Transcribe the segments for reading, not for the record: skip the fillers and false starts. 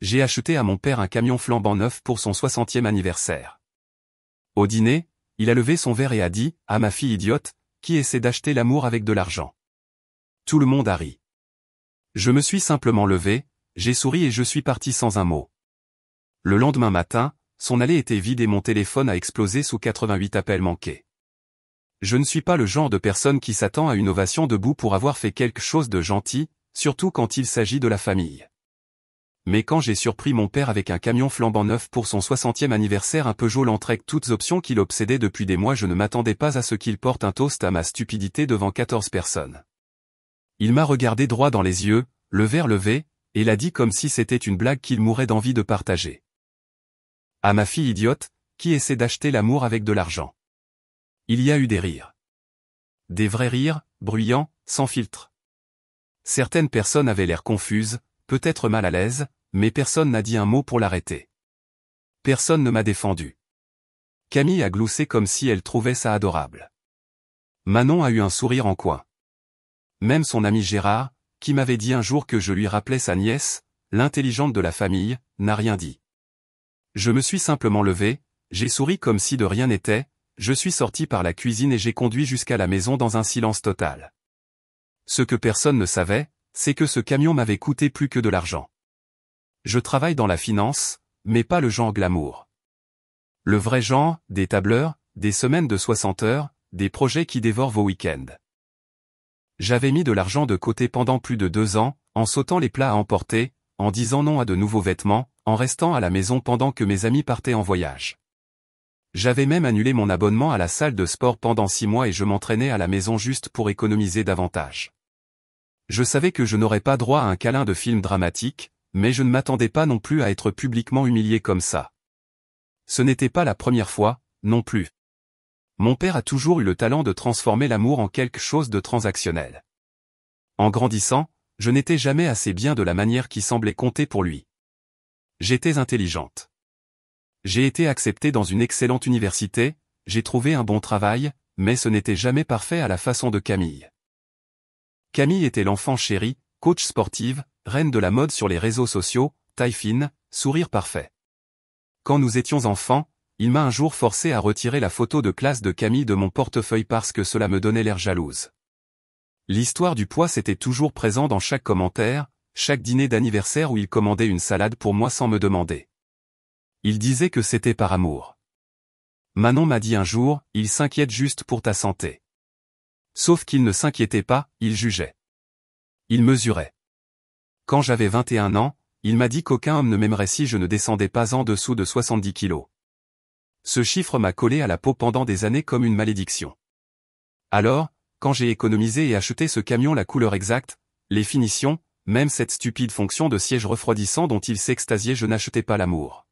j'ai acheté à mon père un camion flambant neuf pour son 60e anniversaire. Au dîner, il a levé son verre et a dit, à ma fille idiote, qui essaie d'acheter l'amour avec de l'argent. Tout le monde a ri. Je me suis simplement levé, j'ai souri et je suis parti sans un mot. Le lendemain matin, son allée était vide et mon téléphone a explosé sous 88 appels manqués. Je ne suis pas le genre de personne qui s'attend à une ovation debout pour avoir fait quelque chose de gentil, surtout quand il s'agit de la famille. Mais quand j'ai surpris mon père avec un camion flambant neuf pour son 60e anniversaire, un Peugeot Landtrek toutes options qui l'obsédaient depuis des mois, je ne m'attendais pas à ce qu'il porte un toast à ma stupidité devant 14 personnes. Il m'a regardé droit dans les yeux, le verre levé, et l'a dit comme si c'était une blague qu'il mourait d'envie de partager. À ma fille idiote, qui essaie d'acheter l'amour avec de l'argent. Il y a eu des rires. Des vrais rires, bruyants, sans filtre. Certaines personnes avaient l'air confuses, peut-être mal à l'aise, mais personne n'a dit un mot pour l'arrêter. Personne ne m'a défendu. Camille a gloussé comme si elle trouvait ça adorable. Manon a eu un sourire en coin. Même son ami Gérard, qui m'avait dit un jour que je lui rappelais sa nièce, l'intelligente de la famille, n'a rien dit. Je me suis simplement levé, j'ai souri comme si de rien n'était, je suis sorti par la cuisine et j'ai conduit jusqu'à la maison dans un silence total. Ce que personne ne savait, c'est que ce camion m'avait coûté plus que de l'argent. Je travaille dans la finance, mais pas le genre glamour. Le vrai genre, des tableurs, des semaines de 60 heures, des projets qui dévorent vos week-ends. J'avais mis de l'argent de côté pendant plus de 2 ans, en sautant les plats à emporter, en disant non à de nouveaux vêtements, en restant à la maison pendant que mes amis partaient en voyage. J'avais même annulé mon abonnement à la salle de sport pendant 6 mois et je m'entraînais à la maison juste pour économiser davantage. Je savais que je n'aurais pas droit à un câlin de film dramatique, mais je ne m'attendais pas non plus à être publiquement humilié comme ça. Ce n'était pas la première fois, non plus. Mon père a toujours eu le talent de transformer l'amour en quelque chose de transactionnel. En grandissant, je n'étais jamais assez bien de la manière qui semblait compter pour lui. J'étais intelligente. J'ai été acceptée dans une excellente université, j'ai trouvé un bon travail, mais ce n'était jamais parfait à la façon de Camille. Camille était l'enfant chéri, coach sportive, reine de la mode sur les réseaux sociaux, taille fine, sourire parfait. Quand nous étions enfants, il m'a un jour forcé à retirer la photo de classe de Camille de mon portefeuille parce que cela me donnait l'air jalouse. L'histoire du poids c'était toujours présent dans chaque commentaire, chaque dîner d'anniversaire où il commandait une salade pour moi sans me demander. Il disait que c'était par amour. Manon m'a dit un jour, il s'inquiète juste pour ta santé. Sauf qu'il ne s'inquiétait pas, il jugeait. Il mesurait. Quand j'avais 21 ans, il m'a dit qu'aucun homme ne m'aimerait si je ne descendais pas en dessous de 70 kilos. Ce chiffre m'a collé à la peau pendant des années comme une malédiction. Alors, quand j'ai économisé et acheté ce camion la couleur exacte, les finitions, même cette stupide fonction de siège refroidissant dont il s'extasiait, je n'achetais pas l'amour.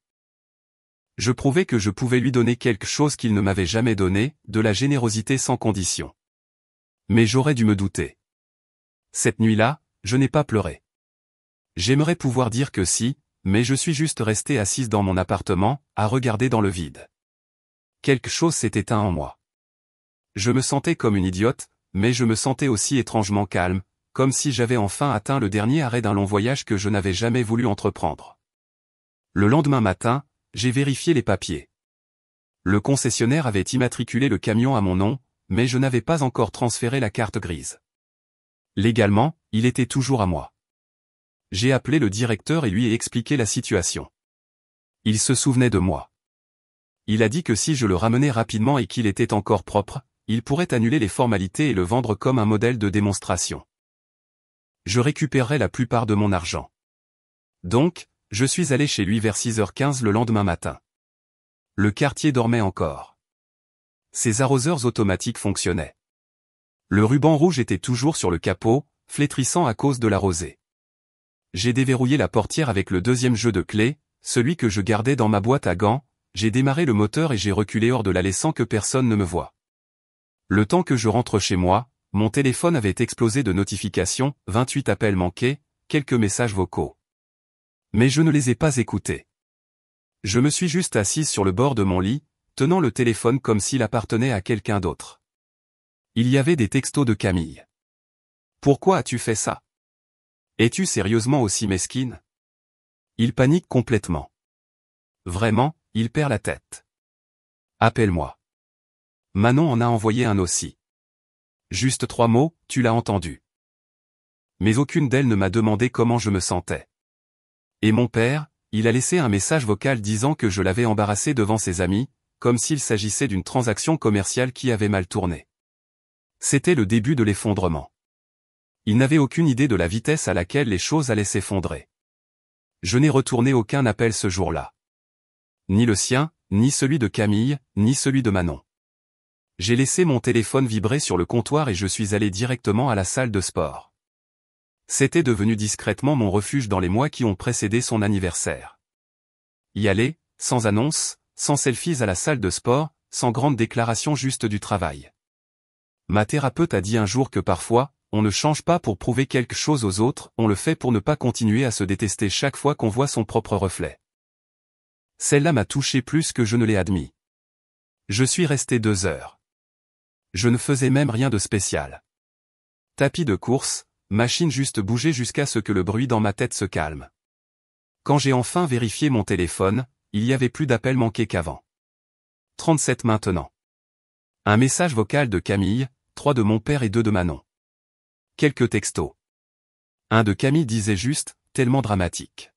Je prouvais que je pouvais lui donner quelque chose qu'il ne m'avait jamais donné, de la générosité sans condition. Mais j'aurais dû me douter. Cette nuit-là, je n'ai pas pleuré. J'aimerais pouvoir dire que si, mais je suis juste restée assise dans mon appartement, à regarder dans le vide. Quelque chose s'est éteint en moi. Je me sentais comme une idiote, mais je me sentais aussi étrangement calme, comme si j'avais enfin atteint le dernier arrêt d'un long voyage que je n'avais jamais voulu entreprendre. Le lendemain matin, j'ai vérifié les papiers. Le concessionnaire avait immatriculé le camion à mon nom, mais je n'avais pas encore transféré la carte grise. Légalement, il était toujours à moi. J'ai appelé le directeur et lui ai expliqué la situation. Il se souvenait de moi. Il a dit que si je le ramenais rapidement et qu'il était encore propre, il pourrait annuler les formalités et le vendre comme un modèle de démonstration. Je récupérerais la plupart de mon argent. Donc, je suis allé chez lui vers 6h15 le lendemain matin. Le quartier dormait encore. Ses arroseurs automatiques fonctionnaient. Le ruban rouge était toujours sur le capot, flétrissant à cause de la rosée. J'ai déverrouillé la portière avec le deuxième jeu de clés, celui que je gardais dans ma boîte à gants, j'ai démarré le moteur et j'ai reculé hors de l'allée sans que personne ne me voie. Le temps que je rentre chez moi, mon téléphone avait explosé de notifications, 28 appels manqués, quelques messages vocaux. Mais je ne les ai pas écoutés. Je me suis juste assise sur le bord de mon lit, tenant le téléphone comme s'il appartenait à quelqu'un d'autre. Il y avait des textos de Camille. Pourquoi as-tu fait ça? Es-tu sérieusement aussi mesquine? Il panique complètement. Vraiment, il perd la tête. Appelle-moi. Manon en a envoyé un aussi. Juste 3 mots, tu l'as entendu. Mais aucune d'elles ne m'a demandé comment je me sentais. Et mon père, il a laissé un message vocal disant que je l'avais embarrassé devant ses amis, comme s'il s'agissait d'une transaction commerciale qui avait mal tourné. C'était le début de l'effondrement. Il n'avait aucune idée de la vitesse à laquelle les choses allaient s'effondrer. Je n'ai retourné aucun appel ce jour-là. Ni le sien, ni celui de Camille, ni celui de Manon. J'ai laissé mon téléphone vibrer sur le comptoir et je suis allé directement à la salle de sport. C'était devenu discrètement mon refuge dans les mois qui ont précédé son anniversaire. Y aller, sans annonce, sans selfies à la salle de sport, sans grande déclaration, juste du travail. Ma thérapeute a dit un jour que parfois, on ne change pas pour prouver quelque chose aux autres, on le fait pour ne pas continuer à se détester chaque fois qu'on voit son propre reflet. Celle-là m'a touché plus que je ne l'ai admis. Je suis resté 2 heures. Je ne faisais même rien de spécial. Tapis de course, machine juste bouger jusqu'à ce que le bruit dans ma tête se calme. Quand j'ai enfin vérifié mon téléphone, il y avait plus d'appels manqués qu'avant. 37 maintenant. Un message vocal de Camille, 3 de mon père et 2 de Manon. Quelques textos. Un de Camille disait juste, tellement dramatique.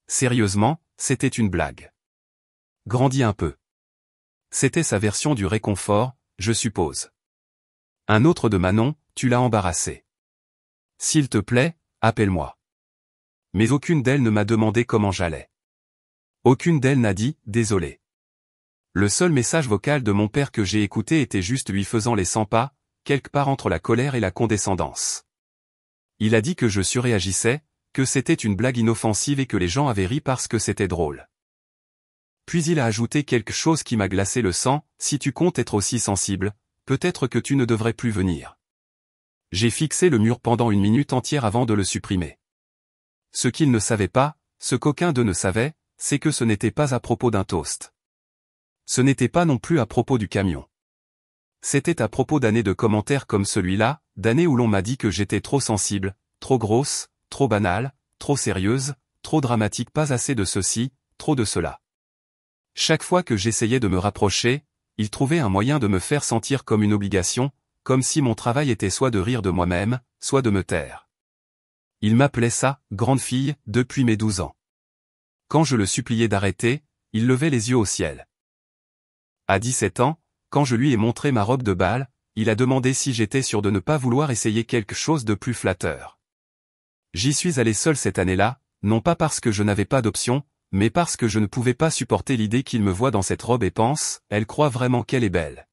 Sérieusement, c'était une blague. Grandis un peu. C'était sa version du réconfort, je suppose. Un autre de Manon, tu l'as embarrassé. S'il te plaît, appelle-moi. Mais aucune d'elles ne m'a demandé comment j'allais. Aucune d'elles n'a dit, désolé. Le seul message vocal de mon père que j'ai écouté était juste lui faisant les 100 pas, quelque part entre la colère et la condescendance. Il a dit que je surréagissais, que c'était une blague inoffensive et que les gens avaient ri parce que c'était drôle. Puis il a ajouté quelque chose qui m'a glacé le sang, si tu comptes être aussi sensible, peut-être que tu ne devrais plus venir. J'ai fixé le mur pendant 1 minute entière avant de le supprimer. Ce qu'il ne savait pas, ce qu'aucun d'eux ne savait, c'est que ce n'était pas à propos d'un toast. Ce n'était pas non plus à propos du camion. C'était à propos d'années de commentaires comme celui-là, d'années où l'on m'a dit que j'étais trop sensible, trop grosse, trop banale, trop sérieuse, trop dramatique, pas assez de ceci, trop de cela. Chaque fois que j'essayais de me rapprocher, il trouvait un moyen de me faire sentir comme une obligation, comme si mon travail était soit de rire de moi-même, soit de me taire. Il m'appelait ça, grande fille, depuis mes 12 ans. Quand je le suppliais d'arrêter, il levait les yeux au ciel. À 17 ans, quand je lui ai montré ma robe de bal, il a demandé si j'étais sûr de ne pas vouloir essayer quelque chose de plus flatteur. J'y suis allé seul cette année-là, non pas parce que je n'avais pas d'option, mais parce que je ne pouvais pas supporter l'idée qu'il me voie dans cette robe et pense, elle croit vraiment qu'elle est belle.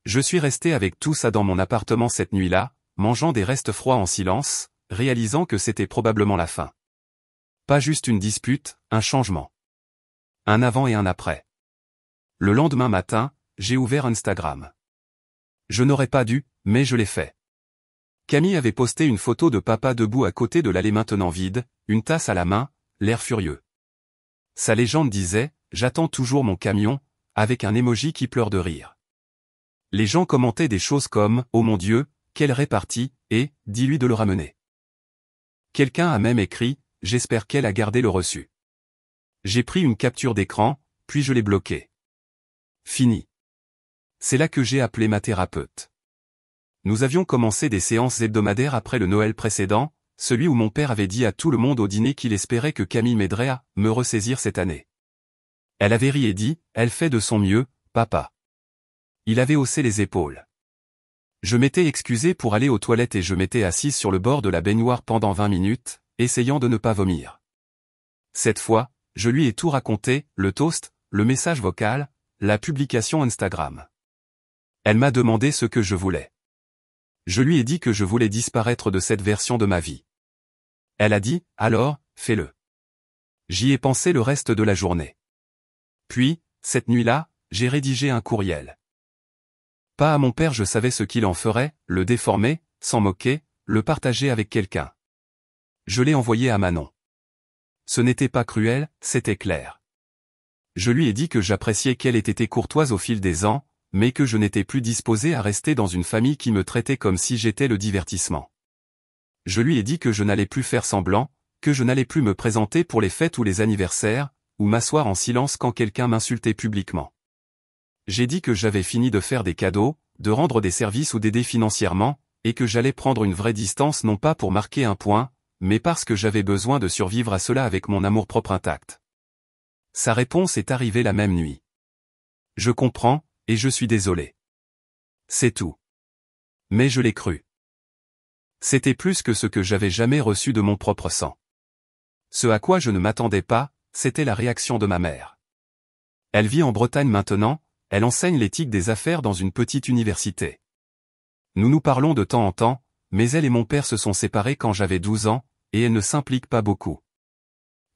Je suis resté avec tout ça dans mon appartement cette nuit-là, mangeant des restes froids en silence, réalisant que c'était probablement la fin. Pas juste une dispute, un changement. Un avant et un après. Le lendemain matin, j'ai ouvert Instagram. Je n'aurais pas dû, mais je l'ai fait. Camille avait posté une photo de papa debout à côté de l'allée maintenant vide, une tasse à la main, l'air furieux. Sa légende disait, j'attends toujours mon camion, avec un emoji qui pleure de rire. Les gens commentaient des choses comme, oh mon Dieu, quelle répartie, et, dis-lui de le ramener. Quelqu'un a même écrit, j'espère qu'elle a gardé le reçu. J'ai pris une capture d'écran, puis je l'ai bloqué. Fini. C'est là que j'ai appelé ma thérapeute. Nous avions commencé des séances hebdomadaires après le Noël précédent, celui où mon père avait dit à tout le monde au dîner qu'il espérait que Camille m'aiderait à me ressaisir cette année. Elle avait ri et dit, elle fait de son mieux, papa. Il avait haussé les épaules. Je m'étais excusé pour aller aux toilettes et je m'étais assise sur le bord de la baignoire pendant 20 minutes, essayant de ne pas vomir. Cette fois, je lui ai tout raconté, le toast, le message vocal, la publication Instagram. Elle m'a demandé ce que je voulais. Je lui ai dit que je voulais disparaître de cette version de ma vie. Elle a dit, alors, fais-le. J'y ai pensé le reste de la journée. Puis, cette nuit-là, j'ai rédigé un courriel. Pas à mon père, je savais ce qu'il en ferait, le déformer, s'en moquer, le partager avec quelqu'un. Je l'ai envoyé à Manon. Ce n'était pas cruel, c'était clair. Je lui ai dit que j'appréciais qu'elle ait été courtoise au fil des ans, mais que je n'étais plus disposé à rester dans une famille qui me traitait comme si j'étais le divertissement. Je lui ai dit que je n'allais plus faire semblant, que je n'allais plus me présenter pour les fêtes ou les anniversaires, ou m'asseoir en silence quand quelqu'un m'insultait publiquement. J'ai dit que j'avais fini de faire des cadeaux, de rendre des services ou d'aider financièrement, et que j'allais prendre une vraie distance non pas pour marquer un point, mais parce que j'avais besoin de survivre à cela avec mon amour-propre intact. Sa réponse est arrivée la même nuit. Je comprends, et je suis désolé. C'est tout. Mais je l'ai cru. C'était plus que ce que j'avais jamais reçu de mon propre sang. Ce à quoi je ne m'attendais pas, c'était la réaction de ma mère. Elle vit en Bretagne maintenant, elle enseigne l'éthique des affaires dans une petite université. Nous nous parlons de temps en temps, mais elle et mon père se sont séparés quand j'avais 12 ans, et elle ne s'implique pas beaucoup.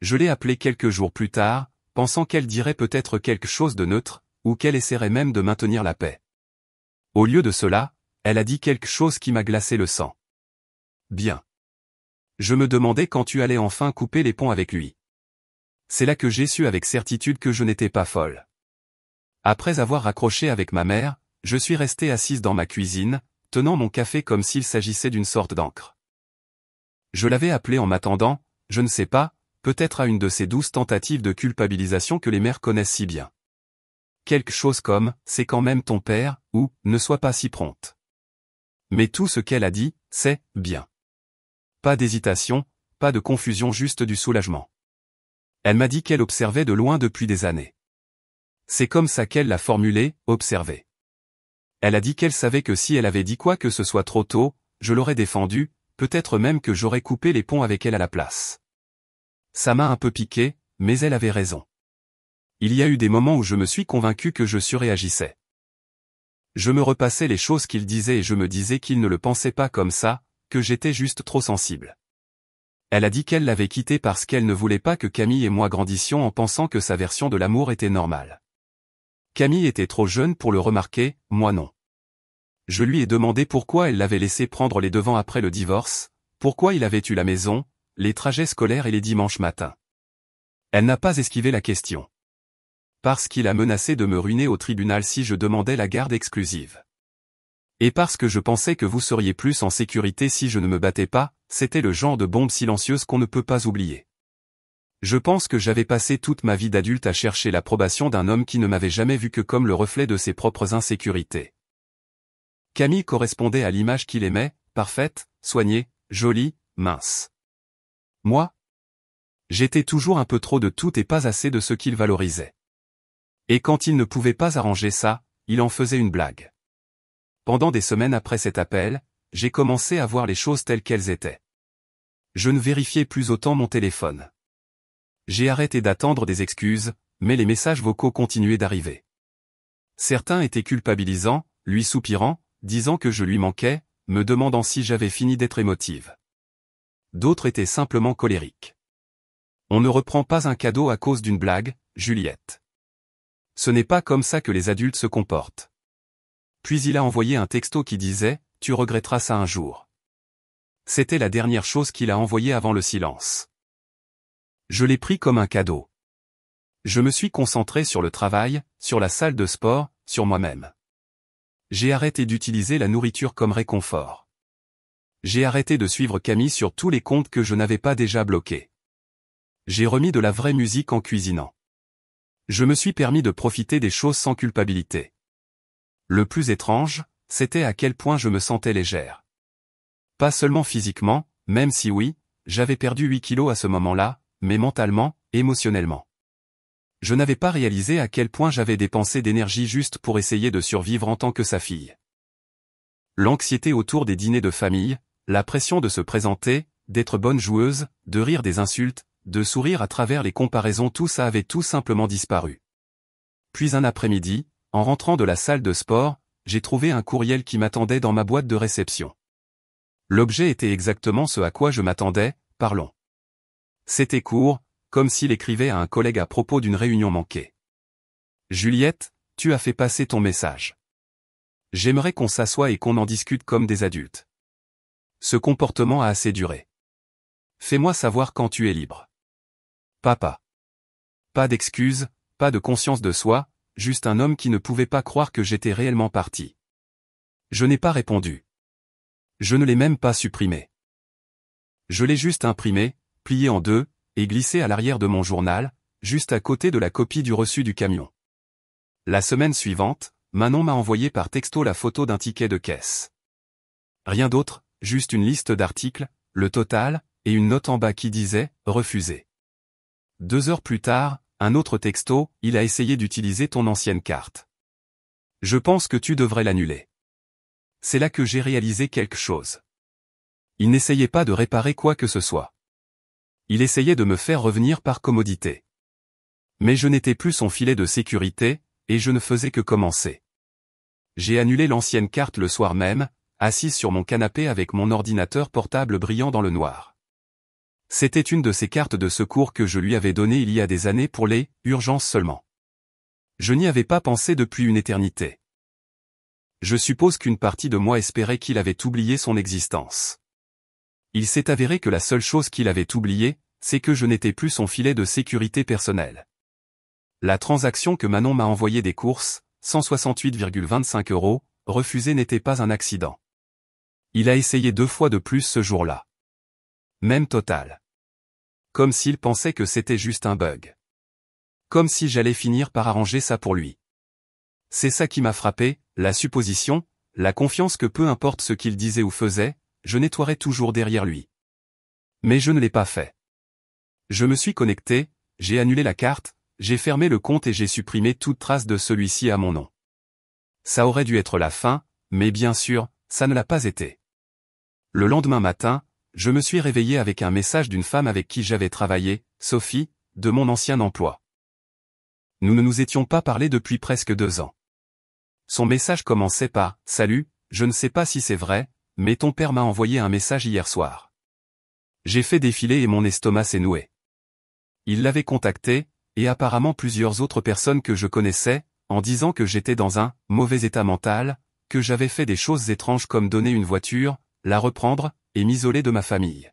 Je l'ai appelée quelques jours plus tard, pensant qu'elle dirait peut-être quelque chose de neutre, ou qu'elle essaierait même de maintenir la paix. Au lieu de cela, elle a dit quelque chose qui m'a glacé le sang. Bien. Je me demandais quand tu allais enfin couper les ponts avec lui. C'est là que j'ai su avec certitude que je n'étais pas folle. Après avoir raccroché avec ma mère, je suis restée assise dans ma cuisine, tenant mon café comme s'il s'agissait d'une sorte d'encre. Je l'avais appelé en m'attendant, je ne sais pas, peut-être à une de ces douces tentatives de culpabilisation que les mères connaissent si bien. Quelque chose comme « c'est quand même ton père » ou « ne sois pas si prompte ». Mais tout ce qu'elle a dit, c'est « bien ». Pas d'hésitation, pas de confusion, juste du soulagement. Elle m'a dit qu'elle observait de loin depuis des années. C'est comme ça qu'elle l'a formulé, observer. Elle a dit qu'elle savait que si elle avait dit quoi que ce soit trop tôt, je l'aurais défendu, peut-être même que j'aurais coupé les ponts avec elle à la place. Ça m'a un peu piqué, mais elle avait raison. Il y a eu des moments où je me suis convaincu que je surréagissais. Je me repassais les choses qu'il disait et je me disais qu'il ne le pensait pas comme ça, que j'étais juste trop sensible. Elle a dit qu'elle l'avait quitté parce qu'elle ne voulait pas que Camille et moi grandissions en pensant que sa version de l'amour était normale. Camille était trop jeune pour le remarquer, moi non. Je lui ai demandé pourquoi elle l'avait laissé prendre les devants après le divorce, pourquoi il avait eu la maison, les trajets scolaires et les dimanches matins. Elle n'a pas esquivé la question. Parce qu'il a menacé de me ruiner au tribunal si je demandais la garde exclusive. Et parce que je pensais que vous seriez plus en sécurité si je ne me battais pas, c'était le genre de bombe silencieuse qu'on ne peut pas oublier. Je pense que j'avais passé toute ma vie d'adulte à chercher l'approbation d'un homme qui ne m'avait jamais vu que comme le reflet de ses propres insécurités. Camille correspondait à l'image qu'il aimait, parfaite, soignée, jolie, mince. Moi? J'étais toujours un peu trop de tout et pas assez de ce qu'il valorisait. Et quand il ne pouvait pas arranger ça, il en faisait une blague. Pendant des semaines après cet appel, j'ai commencé à voir les choses telles qu'elles étaient. Je ne vérifiais plus autant mon téléphone. J'ai arrêté d'attendre des excuses, mais les messages vocaux continuaient d'arriver. Certains étaient culpabilisants, lui soupirant, disant que je lui manquais, me demandant si j'avais fini d'être émotive. D'autres étaient simplement colériques. On ne reprend pas un cadeau à cause d'une blague, Juliette. Ce n'est pas comme ça que les adultes se comportent. Puis il a envoyé un texto qui disait « Tu regretteras ça un jour ». C'était la dernière chose qu'il a envoyée avant le silence. Je l'ai pris comme un cadeau. Je me suis concentré sur le travail, sur la salle de sport, sur moi-même. J'ai arrêté d'utiliser la nourriture comme réconfort. J'ai arrêté de suivre Camille sur tous les comptes que je n'avais pas déjà bloqués. J'ai remis de la vraie musique en cuisinant. Je me suis permis de profiter des choses sans culpabilité. Le plus étrange, c'était à quel point je me sentais légère. Pas seulement physiquement, même si oui, j'avais perdu 8 kilos à ce moment-là, mais mentalement, émotionnellement. Je n'avais pas réalisé à quel point j'avais dépensé d'énergie juste pour essayer de survivre en tant que sa fille. L'anxiété autour des dîners de famille, la pression de se présenter, d'être bonne joueuse, de rire des insultes, de sourire à travers les comparaisons, tout ça avait tout simplement disparu. Puis un après-midi, en rentrant de la salle de sport, j'ai trouvé un courriel qui m'attendait dans ma boîte de réception. L'objet était exactement ce à quoi je m'attendais, parlons. C'était court, comme s'il écrivait à un collègue à propos d'une réunion manquée. Juliette, tu as fait passer ton message. J'aimerais qu'on s'assoie et qu'on en discute comme des adultes. Ce comportement a assez duré. Fais-moi savoir quand tu es libre. Papa. Pas d'excuses, pas de conscience de soi, juste un homme qui ne pouvait pas croire que j'étais réellement parti. Je n'ai pas répondu. Je ne l'ai même pas supprimé. Je l'ai juste imprimé, plié en deux, et glissé à l'arrière de mon journal, juste à côté de la copie du reçu du camion. La semaine suivante, Manon m'a envoyé par texto la photo d'un ticket de caisse. Rien d'autre, juste une liste d'articles, le total, et une note en bas qui disait « Refusé ». 2 heures plus tard, un autre texto, il a essayé d'utiliser ton ancienne carte. Je pense que tu devrais l'annuler. C'est là que j'ai réalisé quelque chose. Il n'essayait pas de réparer quoi que ce soit. Il essayait de me faire revenir par commodité. Mais je n'étais plus son filet de sécurité, et je ne faisais que commencer. J'ai annulé l'ancienne carte le soir même, assise sur mon canapé avec mon ordinateur portable brillant dans le noir. C'était une de ces cartes de secours que je lui avais données il y a des années pour les « urgences seulement ». Je n'y avais pas pensé depuis une éternité. Je suppose qu'une partie de moi espérait qu'il avait oublié son existence. Il s'est avéré que la seule chose qu'il avait oubliée, c'est que je n'étais plus son filet de sécurité personnel. La transaction que Manon m'a envoyée des courses, 168,25 €, refusée n'était pas un accident. Il a essayé 2 fois de plus ce jour-là. Même total. Comme s'il pensait que c'était juste un bug. Comme si j'allais finir par arranger ça pour lui. C'est ça qui m'a frappé, la supposition, la confiance que peu importe ce qu'il disait ou faisait, je nettoierais toujours derrière lui. Mais je ne l'ai pas fait. Je me suis connecté, j'ai annulé la carte, j'ai fermé le compte et j'ai supprimé toute trace de celui-ci à mon nom. Ça aurait dû être la fin, mais bien sûr, ça ne l'a pas été. Le lendemain matin, je me suis réveillé avec un message d'une femme avec qui j'avais travaillé, Sophie, de mon ancien emploi. Nous ne nous étions pas parlé depuis presque 2 ans. Son message commençait par « Salut, je ne sais pas si c'est vrai, mais ton père m'a envoyé un message hier soir. » J'ai fait défiler et mon estomac s'est noué. Il l'avait contacté, et apparemment plusieurs autres personnes que je connaissais, en disant que j'étais dans un « mauvais état mental », que j'avais fait des choses étranges comme donner une voiture, la reprendre, et m'isoler de ma famille.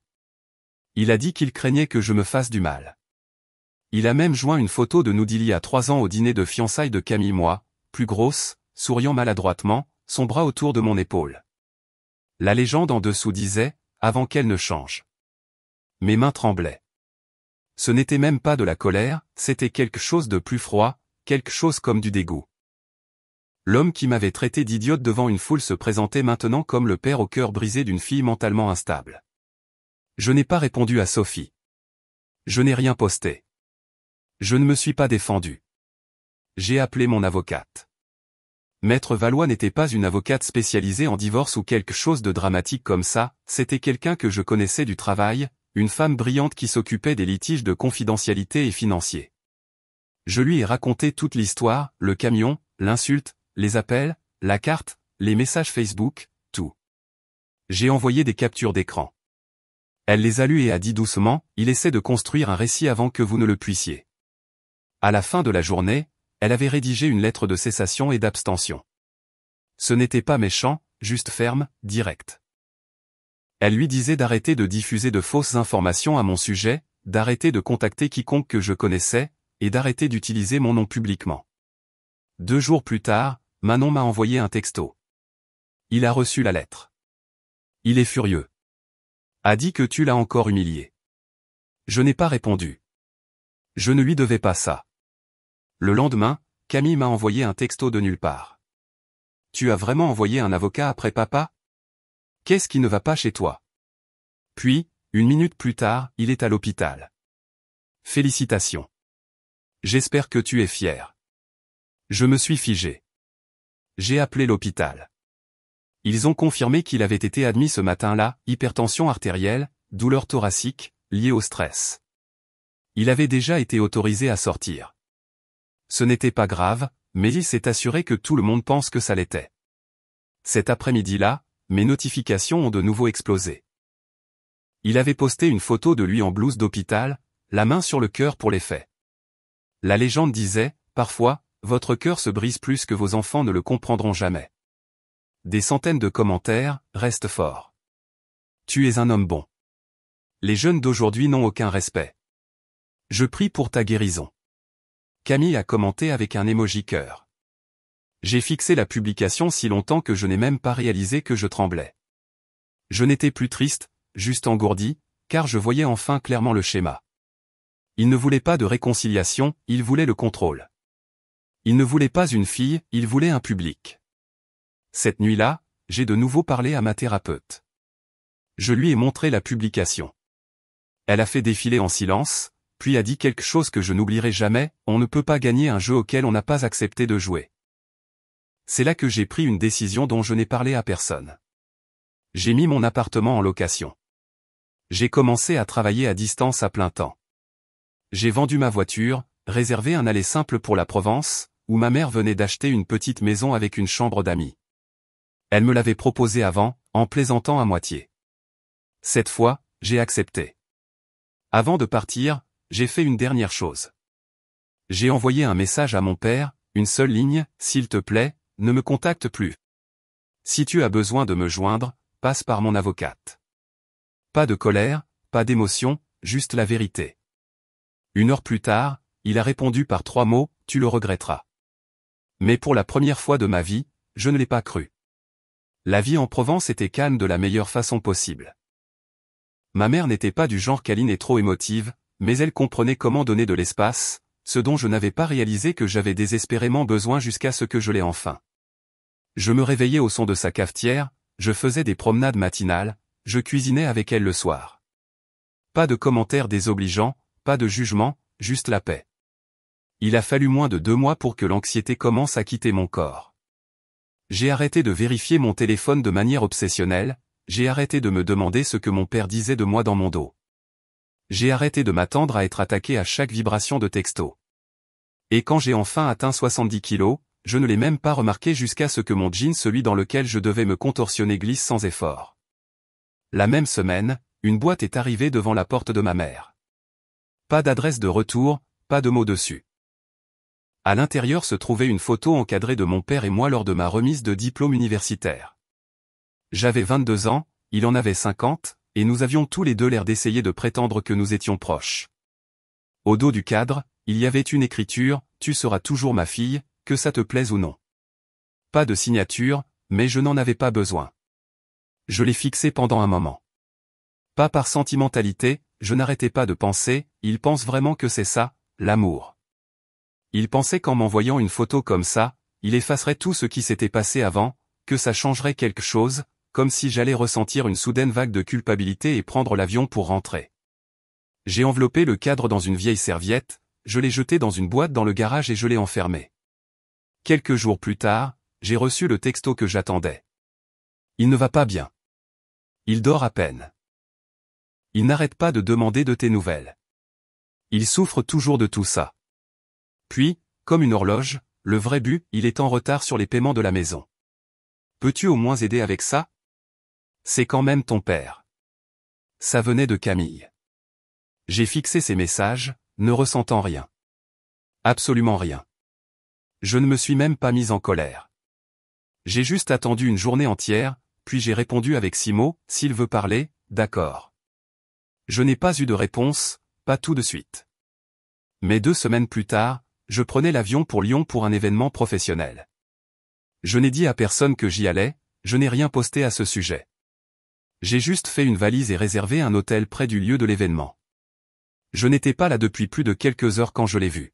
Il a dit qu'il craignait que je me fasse du mal. Il a même joint une photo de nous d'il y a 3 ans au dîner de fiançailles de Camille moi, plus grosse, souriant maladroitement, son bras autour de mon épaule. La légende en dessous disait « Avant qu'elle ne change ». Mes mains tremblaient. Ce n'était même pas de la colère, c'était quelque chose de plus froid, quelque chose comme du dégoût. L'homme qui m'avait traité d'idiote devant une foule se présentait maintenant comme le père au cœur brisé d'une fille mentalement instable. Je n'ai pas répondu à Sophie. Je n'ai rien posté. Je ne me suis pas défendu. J'ai appelé mon avocate. Maître Valois n'était pas une avocate spécialisée en divorce ou quelque chose de dramatique comme ça, c'était quelqu'un que je connaissais du travail, une femme brillante qui s'occupait des litiges de confidentialité et financiers. Je lui ai raconté toute l'histoire, le camion, l'insulte, les appels, la carte, les messages Facebook, tout. J'ai envoyé des captures d'écran. Elle les a lus et a dit doucement, il essaie de construire un récit avant que vous ne le puissiez. À la fin de la journée, elle avait rédigé une lettre de cessation et d'abstention. Ce n'était pas méchant, juste ferme, direct. Elle lui disait d'arrêter de diffuser de fausses informations à mon sujet, d'arrêter de contacter quiconque que je connaissais, et d'arrêter d'utiliser mon nom publiquement. 2 jours plus tard, Manon m'a envoyé un texto. Il a reçu la lettre. Il est furieux. A dit que tu l'as encore humilié. Je n'ai pas répondu. Je ne lui devais pas ça. Le lendemain, Camille m'a envoyé un texto de nulle part. Tu as vraiment envoyé un avocat après papa? Qu'est-ce qui ne va pas chez toi? Puis, 1 minute plus tard, il est à l'hôpital. Félicitations. J'espère que tu es fier. Je me suis figé. J'ai appelé l'hôpital. Ils ont confirmé qu'il avait été admis ce matin-là, hypertension artérielle, douleur thoracique, liée au stress. Il avait déjà été autorisé à sortir. Ce n'était pas grave, mais il s'est assuré que tout le monde pense que ça l'était. Cet après-midi-là, mes notifications ont de nouveau explosé. Il avait posté une photo de lui en blouse d'hôpital, la main sur le cœur pour les faits. La légende disait, parfois, votre cœur se brise plus que vos enfants ne le comprendront jamais. Des centaines de commentaires, reste fort. Tu es un homme bon. Les jeunes d'aujourd'hui n'ont aucun respect. Je prie pour ta guérison. Camille a commenté avec un emoji cœur. J'ai fixé la publication si longtemps que je n'ai même pas réalisé que je tremblais. Je n'étais plus triste, juste engourdi, car je voyais enfin clairement le schéma. Il ne voulait pas de réconciliation, il voulait le contrôle. Il ne voulait pas une fille, il voulait un public. Cette nuit-là, j'ai de nouveau parlé à ma thérapeute. Je lui ai montré la publication. Elle a fait défiler en silence, puis a dit quelque chose que je n'oublierai jamais, on ne peut pas gagner un jeu auquel on n'a pas accepté de jouer. C'est là que j'ai pris une décision dont je n'ai parlé à personne. J'ai mis mon appartement en location. J'ai commencé à travailler à distance à plein temps. J'ai vendu ma voiture, réservé un aller simple pour la Provence, où ma mère venait d'acheter une petite maison avec une chambre d'amis. Elle me l'avait proposé avant, en plaisantant à moitié. Cette fois, j'ai accepté. Avant de partir, j'ai fait une dernière chose. J'ai envoyé un message à mon père, une seule ligne, s'il te plaît, ne me contacte plus. Si tu as besoin de me joindre, passe par mon avocate. Pas de colère, pas d'émotion, juste la vérité. 1 heure plus tard, il a répondu par 3 mots, tu le regretteras. Mais pour la première fois de ma vie, je ne l'ai pas cru. La vie en Provence était calme de la meilleure façon possible. Ma mère n'était pas du genre câline et trop émotive, mais elle comprenait comment donner de l'espace, ce dont je n'avais pas réalisé que j'avais désespérément besoin jusqu'à ce que je l'ai enfin. Je me réveillais au son de sa cafetière, je faisais des promenades matinales, je cuisinais avec elle le soir. Pas de commentaires désobligeants, pas de jugement, juste la paix. Il a fallu moins de 2 mois pour que l'anxiété commence à quitter mon corps. J'ai arrêté de vérifier mon téléphone de manière obsessionnelle, j'ai arrêté de me demander ce que mon père disait de moi dans mon dos. J'ai arrêté de m'attendre à être attaqué à chaque vibration de texto. Et quand j'ai enfin atteint 70 kilos, je ne l'ai même pas remarqué jusqu'à ce que mon jean, celui dans lequel je devais me contorsionner, glisse sans effort. La même semaine, une boîte est arrivée devant la porte de ma mère. Pas d'adresse de retour, pas de mots dessus. À l'intérieur se trouvait une photo encadrée de mon père et moi lors de ma remise de diplôme universitaire. J'avais 22 ans, il en avait 50, et nous avions tous les deux l'air d'essayer de prétendre que nous étions proches. Au dos du cadre, il y avait une écriture, « Tu seras toujours ma fille, que ça te plaise ou non ». Pas de signature, mais je n'en avais pas besoin. Je l'ai fixé pendant un moment. Pas par sentimentalité, je n'arrêtais pas de penser, il pense vraiment que c'est ça, l'amour. Il pensait qu'en m'envoyant une photo comme ça, il effacerait tout ce qui s'était passé avant, que ça changerait quelque chose, comme si j'allais ressentir une soudaine vague de culpabilité et prendre l'avion pour rentrer. J'ai enveloppé le cadre dans une vieille serviette, je l'ai jeté dans une boîte dans le garage et je l'ai enfermé. Quelques jours plus tard, j'ai reçu le texto que j'attendais. Il ne va pas bien. Il dort à peine. Il n'arrête pas de demander de tes nouvelles. Il souffre toujours de tout ça. Puis, comme une horloge, le vrai but, il est en retard sur les paiements de la maison. Peux-tu au moins aider avec ça? C'est quand même ton père. Ça venait de Camille. J'ai fixé ces messages, ne ressentant rien. Absolument rien. Je ne me suis même pas mis en colère. J'ai juste attendu une journée entière, puis j'ai répondu avec 6 mots, s'il veut parler, d'accord. Je n'ai pas eu de réponse, pas tout de suite. Mais 2 semaines plus tard, je prenais l'avion pour Lyon pour un événement professionnel. Je n'ai dit à personne que j'y allais, je n'ai rien posté à ce sujet. J'ai juste fait une valise et réservé un hôtel près du lieu de l'événement. Je n'étais pas là depuis plus de quelques heures quand je l'ai vu.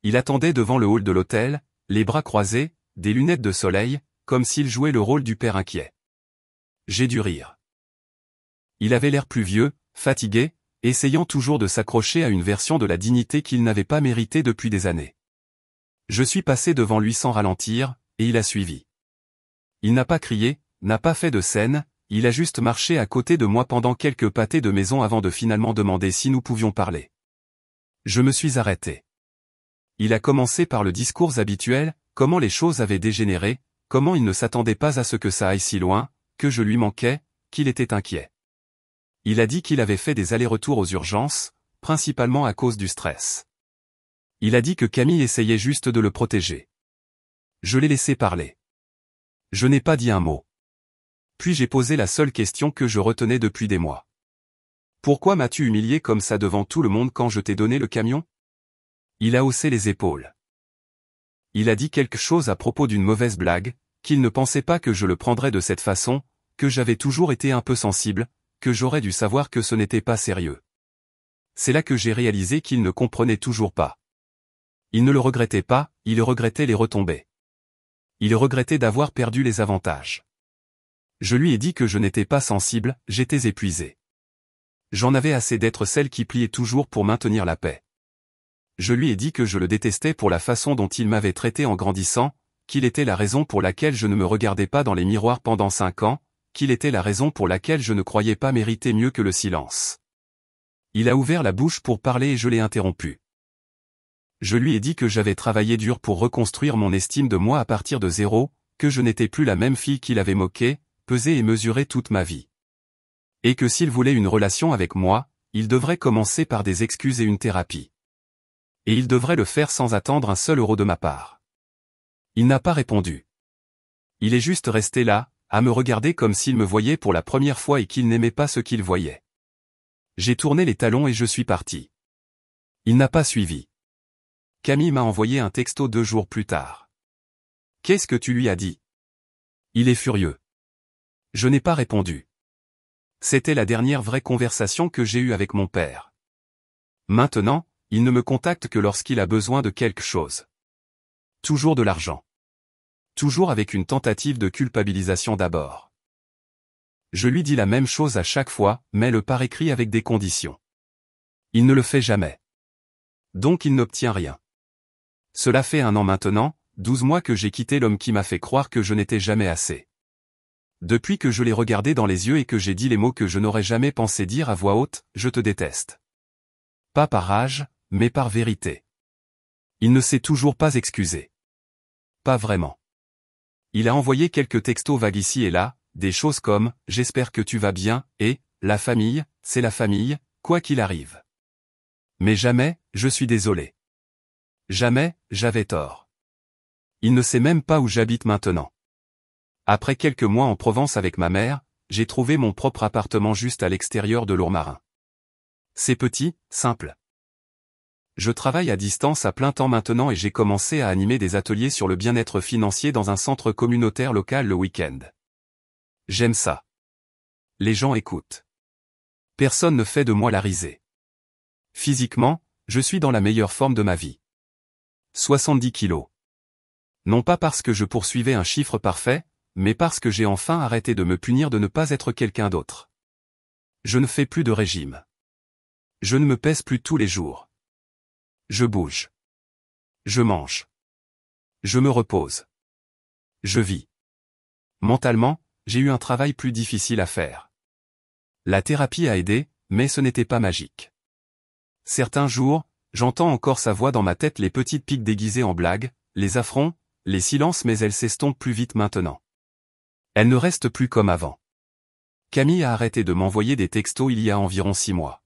Il attendait devant le hall de l'hôtel, les bras croisés, des lunettes de soleil, comme s'il jouait le rôle du père inquiet. J'ai dû rire. Il avait l'air plus vieux, fatigué, essayant toujours de s'accrocher à une version de la dignité qu'il n'avait pas méritée depuis des années. Je suis passé devant lui sans ralentir, et il a suivi. Il n'a pas crié, n'a pas fait de scène, il a juste marché à côté de moi pendant quelques pâtés de maison avant de finalement demander si nous pouvions parler. Je me suis arrêté. Il a commencé par le discours habituel, comment les choses avaient dégénéré, comment il ne s'attendait pas à ce que ça aille si loin, que je lui manquais, qu'il était inquiet. Il a dit qu'il avait fait des allers-retours aux urgences, principalement à cause du stress. Il a dit que Camille essayait juste de le protéger. Je l'ai laissé parler. Je n'ai pas dit un mot. Puis j'ai posé la seule question que je retenais depuis des mois. Pourquoi m'as-tu humilié comme ça devant tout le monde quand je t'ai donné le camion? Il a haussé les épaules. Il a dit quelque chose à propos d'une mauvaise blague, qu'il ne pensait pas que je le prendrais de cette façon, que j'avais toujours été un peu sensible, que j'aurais dû savoir que ce n'était pas sérieux. C'est là que j'ai réalisé qu'il ne comprenait toujours pas. Il ne le regrettait pas, il regrettait les retombées. Il regrettait d'avoir perdu les avantages. Je lui ai dit que je n'étais pas sensible, j'étais épuisé. J'en avais assez d'être celle qui pliait toujours pour maintenir la paix. Je lui ai dit que je le détestais pour la façon dont il m'avait traité en grandissant, qu'il était la raison pour laquelle je ne me regardais pas dans les miroirs pendant 5 ans, qu'il était la raison pour laquelle je ne croyais pas mériter mieux que le silence. Il a ouvert la bouche pour parler et je l'ai interrompu. Je lui ai dit que j'avais travaillé dur pour reconstruire mon estime de moi à partir de zéro, que je n'étais plus la même fille qu'il avait moquée, pesée et mesurée toute ma vie. Et que s'il voulait une relation avec moi, il devrait commencer par des excuses et une thérapie. Et il devrait le faire sans attendre un seul euro de ma part. Il n'a pas répondu. Il est juste resté là, à me regarder comme s'il me voyait pour la première fois et qu'il n'aimait pas ce qu'il voyait. J'ai tourné les talons et je suis parti. Il n'a pas suivi. Camille m'a envoyé un texto 2 jours plus tard. « Qu'est-ce que tu lui as dit ?» Il est furieux. Je n'ai pas répondu. C'était la dernière vraie conversation que j'ai eue avec mon père. Maintenant, il ne me contacte que lorsqu'il a besoin de quelque chose. Toujours de l'argent. Toujours avec une tentative de culpabilisation d'abord. Je lui dis la même chose à chaque fois, mais le par écrit avec des conditions. Il ne le fait jamais. Donc il n'obtient rien. Cela fait 1 an maintenant, 12 mois que j'ai quitté l'homme qui m'a fait croire que je n'étais jamais assez. Depuis que je l'ai regardé dans les yeux et que j'ai dit les mots que je n'aurais jamais pensé dire à voix haute, je te déteste. Pas par rage, mais par vérité. Il ne s'est toujours pas excusé. Pas vraiment. Il a envoyé quelques textos vagues ici et là, des choses comme « j'espère que tu vas bien » et « la famille, c'est la famille, quoi qu'il arrive ». Mais jamais « je suis désolé ». Jamais « j'avais tort ». Il ne sait même pas où j'habite maintenant. Après quelques mois en Provence avec ma mère, j'ai trouvé mon propre appartement juste à l'extérieur de Lourmarin. C'est petit, simple. Je travaille à distance à plein temps maintenant et j'ai commencé à animer des ateliers sur le bien-être financier dans un centre communautaire local le week-end. J'aime ça. Les gens écoutent. Personne ne fait de moi la risée. Physiquement, je suis dans la meilleure forme de ma vie. 70 kilos. Non pas parce que je poursuivais un chiffre parfait, mais parce que j'ai enfin arrêté de me punir de ne pas être quelqu'un d'autre. Je ne fais plus de régime. Je ne me pèse plus tous les jours. Je bouge. Je mange. Je me repose. Je vis. Mentalement, j'ai eu un travail plus difficile à faire. La thérapie a aidé, mais ce n'était pas magique. Certains jours, j'entends encore sa voix dans ma tête, les petites piques déguisées en blagues, les affronts, les silences, mais elle s'estompe plus vite maintenant. Elle ne reste plus comme avant. Camille a arrêté de m'envoyer des textos il y a environ 6 mois.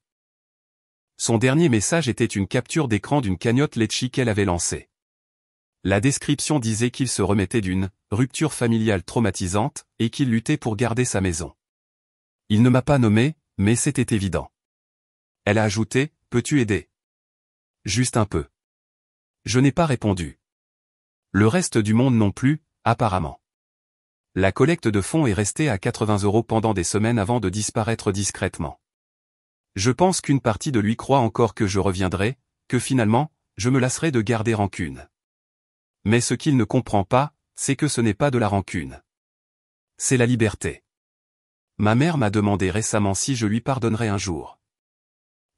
Son dernier message était une capture d'écran d'une cagnotte Litchi qu'elle avait lancée. La description disait qu'il se remettait d'une rupture familiale traumatisante et qu'il luttait pour garder sa maison. Il ne m'a pas nommé, mais c'était évident. Elle a ajouté « Peux-tu aider ?» Juste un peu. Je n'ai pas répondu. Le reste du monde non plus, apparemment. La collecte de fonds est restée à 80 € pendant des semaines avant de disparaître discrètement. Je pense qu'une partie de lui croit encore que je reviendrai, que finalement, je me lasserai de garder rancune. Mais ce qu'il ne comprend pas, c'est que ce n'est pas de la rancune. C'est la liberté. Ma mère m'a demandé récemment si je lui pardonnerais un jour.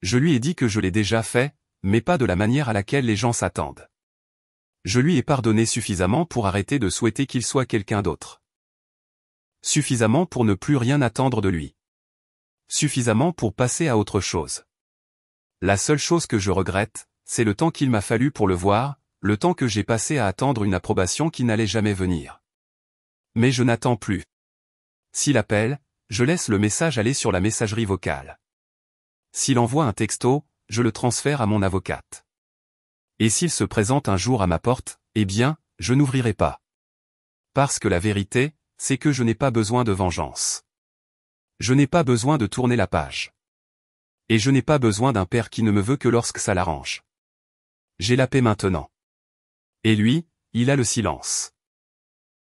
Je lui ai dit que je l'ai déjà fait, mais pas de la manière à laquelle les gens s'attendent. Je lui ai pardonné suffisamment pour arrêter de souhaiter qu'il soit quelqu'un d'autre. Suffisamment pour ne plus rien attendre de lui. Suffisamment pour passer à autre chose. La seule chose que je regrette, c'est le temps qu'il m'a fallu pour le voir, le temps que j'ai passé à attendre une approbation qui n'allait jamais venir. Mais je n'attends plus. S'il appelle, je laisse le message aller sur la messagerie vocale. S'il envoie un texto, je le transfère à mon avocate. Et s'il se présente un jour à ma porte, eh bien, je n'ouvrirai pas. Parce que la vérité, c'est que je n'ai pas besoin de vengeance. Je n'ai pas besoin de tourner la page. Et je n'ai pas besoin d'un père qui ne me veut que lorsque ça l'arrange. J'ai la paix maintenant. Et lui, il a le silence.